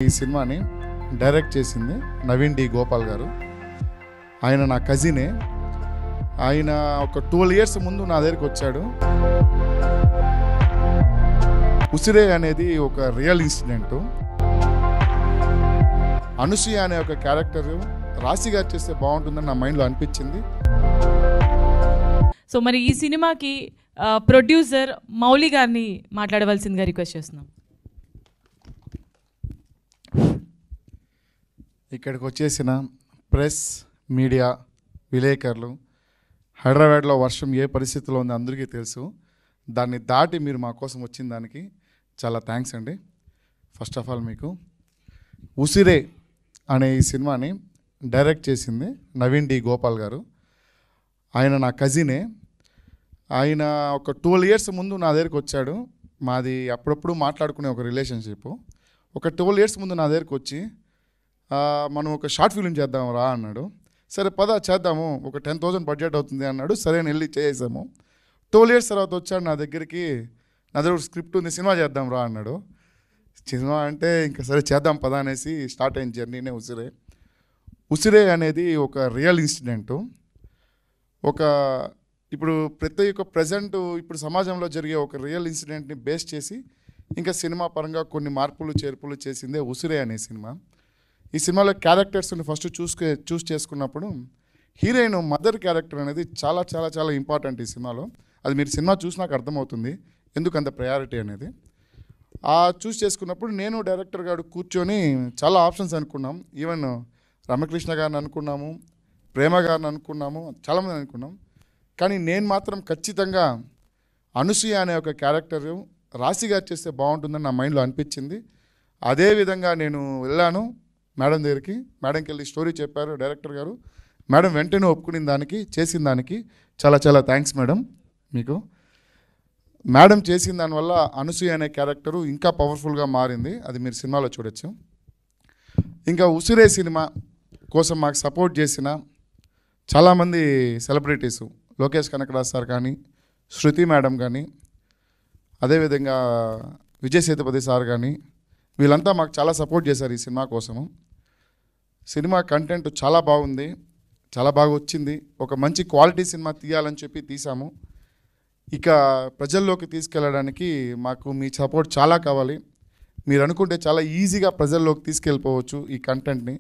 ఈ సినిమాని డైరెక్ట్ చేసింది నవీన్ డి గోపాల్ గారు. ఆయన నా కజినే. ఆయన ఒక 12 years ముందు నా దగ్గరికి వచ్చాడు. ఉసిరే అనేది ఒక రియల్ ఇన్సిడెంట్. అనసూయ అనే ఒక క్యారెక్టర్ రాశి గారు చేస్తే బాగుంటుందని నా మైండ్లో అనిపించింది. సో మరి ఈ సినిమాకి ప్రొడ్యూసర్ మౌలి గారిని మాట్లాడవలసిందిగా రిక్వెస్ట్ చేస్తున్నాం. ఇక్కడికి వచ్చేసిన ప్రెస్, మీడియా, విలేకరులు, హైదరాబాద్లో వర్షం ఏ పరిస్థితిలో ఉందో అందరికీ తెలుసు. దాన్ని దాటి మీరు మా కోసం వచ్చిన దానికి చాలా థ్యాంక్స్ అండి. ఫస్ట్ ఆఫ్ ఆల్ మీకు ఉసిరే అనే ఈ సినిమాని డైరెక్ట్ చేసింది నవీన్ డి గోపాల్ గారు. ఆయన నా కజినే. ఆయన ఒక 12 years ముందు నా దగ్గరికి వచ్చాడు. మాది అప్పుడప్పుడు మాట్లాడుకునే ఒక రిలేషన్షిప్. ఒక 12 years ముందు నా దగ్గరికి వచ్చి మనం ఒక షార్ట్ ఫిల్మ్ చేద్దాం రా అన్నాడు. సరే పద చేద్దాము, ఒక 10,000 బడ్జెట్ అవుతుంది అన్నాడు. సరే అని వెళ్ళి చేసాము. 12 years తర్వాత వచ్చాడు నా దగ్గరికి. నా దగ్గర స్క్రిప్ట్ ఉంది, సినిమా చేద్దాం రా అన్నాడు. సినిమా అంటే ఇంకా సరే చేద్దాం పద అనేసి స్టార్ట్ అయిన జర్నీనే ఉసిరే. ఉసిరే అనేది ఒక రియల్ ఇన్సిడెంటు. ఇప్పుడు ప్రతి ఒక్క ప్రజెంట్ ఇప్పుడు సమాజంలో జరిగే ఒక రియల్ ఇన్సిడెంట్ని బేస్ చేసి ఇంకా సినిమా పరంగా కొన్ని మార్పులు చేర్పులు చేసిందే ఉసిరే అనే సినిమా. ఈ సినిమాలో క్యారెక్టర్స్ని ఫస్ట్ చూస్ చేసుకున్నప్పుడు హీరోయిన్ మదర్ క్యారెక్టర్ అనేది చాలా చాలా చాలా ఇంపార్టెంట్ ఈ సినిమాలో. అది మీరు సినిమా చూసినాక అర్థమవుతుంది ఎందుకు అంత ప్రయారిటీ అనేది. చూస్ చేసుకున్నప్పుడు నేను డైరెక్టర్ గారు కూర్చొని చాలా ఆప్షన్స్ అనుకున్నాం. ఈవెన్ రమకృష్ణ గారిని అనుకున్నాము, ప్రేమ గారిని అనుకున్నాము, చాలామంది అనుకున్నాం. కానీ నేను మాత్రం ఖచ్చితంగా అనసూయ అనే ఒక క్యారెక్టర్ రాశి గారు చేస్తే బాగుంటుందని నా మైండ్లో అనిపించింది. అదేవిధంగా నేను వెళ్ళాను మేడం దగ్గరికి. మేడంకి వెళ్ళి స్టోరీ చెప్పారు డైరెక్టర్ గారు. మేడం వెంటనే ఒప్పుకునే దానికి, చేసిన దానికి చాలా చాలా థ్యాంక్స్ మేడం మీకు. మేడం చేసిన దానివల్ల అనసూయ అనే క్యారెక్టరు ఇంకా పవర్ఫుల్గా మారింది. అది మీరు సినిమాలో చూడొచ్చు. ఇంకా ఉసిరే సినిమా కోసం మాకు సపోర్ట్ చేసిన చాలామంది సెలబ్రిటీసు, లోకేష్ కనకరాజ్ సార్ కానీ, శృతి మేడం కానీ, అదేవిధంగా విజయ్ సేతుపతి సార్ కానీ, వీళ్ళంతా మాకు చాలా సపోర్ట్ చేశారు ఈ సినిమా కోసము. సినిమా కంటెంట్ చాలా బాగుంది, చాలా బాగా వచ్చింది. ఒక మంచి క్వాలిటీ సినిమా తీయాలని చెప్పి తీసాము. ఇక ప్రజల్లోకి తీసుకెళ్ళడానికి మాకు మీ సపోర్ట్ చాలా కావాలి. మీరు అనుకుంటే చాలా ఈజీగా ప్రజల్లోకి తీసుకెళ్ళిపోవచ్చు ఈ కంటెంట్ని.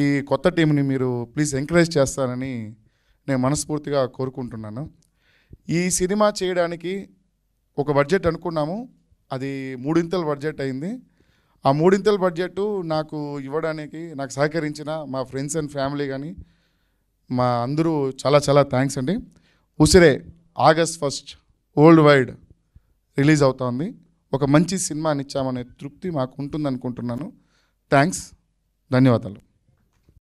ఈ కొత్త టీంని మీరు ప్లీజ్ ఎంకరేజ్ చేస్తారని నేను మనస్ఫూర్తిగా కోరుకుంటున్నాను. ఈ సినిమా చేయడానికి ఒక బడ్జెట్ అనుకున్నాము, అది 3 బడ్జెట్ అయింది. ఆ 3 బడ్జెట్ నాకు ఇవ్వడానికి నాకు సహకరించిన మా ఫ్రెండ్స్ అండ్ ఫ్యామిలీ కానీ మా అందరూ చాలా చాలా థ్యాంక్స్ అండి. ఉసిరే August 1 వరల్డ్ వైడ్ రిలీజ్ అవుతోంది. ఒక మంచి సినిమాని ఇచ్చామనే తృప్తి మాకు ఉంటుంది అనుకుంటున్నాను. థ్యాంక్స్, ధన్యవాదాలు.